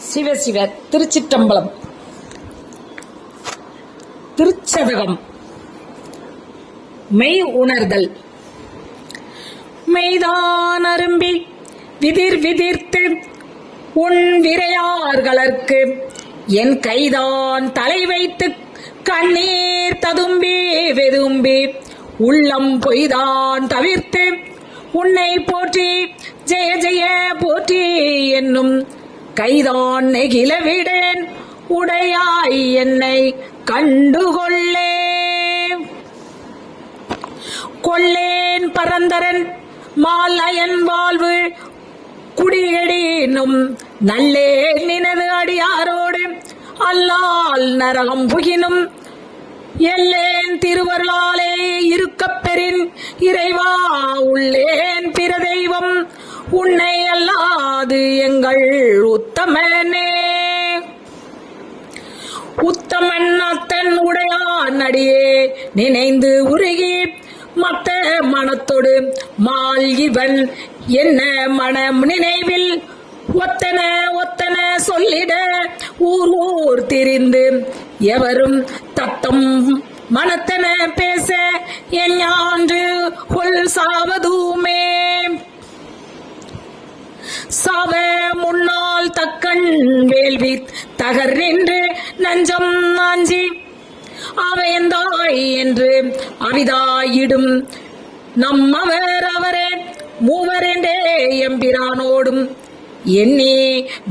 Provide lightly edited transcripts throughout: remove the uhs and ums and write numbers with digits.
சிவ சிவ. திருச்சிற்றம்பலம். திருச்சதகம். மெய் உணர்தல். மெய்தான் அரும்பி விதிர் விதிர்த்து உன் விரையார்களற்கு என் கைதான் தலை வைத்து கண்ணீர் ததும்பி வெதும்பி உள்ளம் பொய்தான் தவிர்த்து உன்னை போற்றி ஜெய ஜெய போற்றி என்னும் கைதான் நெகிழ விடேன் உடையாய் என்னை கண்டுகொள்ளே. கொள்ளேன் பரந்தரன் மாலயன் வாழ்வு குடியடினும் நல்லே நினது அடியாரோடு அல்லால் நரகம் புகினும் எல்லேன் திருவருளாலே இருக்கப் பெறின் இறைவா உள்ளேன் பிற தெய்வம் உன்னை அல்லாது எங்கள் உத்தமனே. உத்தமன் அத்தன் உடையான் அடியே நினைந்து உருகி மத்த மனத்தொடு மால் இவன் என்ன மனம் நினைவில் ஒத்தன ஒத்தன சொல்லிட ஊர் ஊர் திரிந்து எவரும் தத்தம் மனத்தன பேச என் ஞான்று கொள் சாவதுமே. சாவ முன்னால் தக்கன் வேள்வி தகர் நின்று நஞ்சம் நாஞ்சி அவையந்தாய் என்று அவிதாயிடும் நம்மவர் அவரே மூவரென்றே எம்பிரானோடும் எண்ணி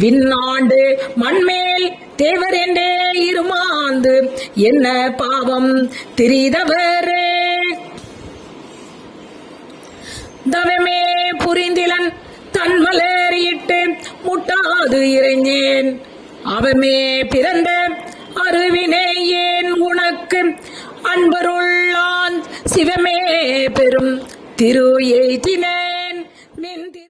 விண்ணாண்டு மண்மேல் தேவரென்றே இருமாந்து என்ன பாவம் திரிதவரே. தவமே புரிந்திலன் தன்மலரிட்டு முட்டாது இறைஞ்சேன் அவமே பிறந்த அருவினை ஏன் உனக்கு அன்பருள்ளான் சிவமே பெரும் திரு எய்தினே.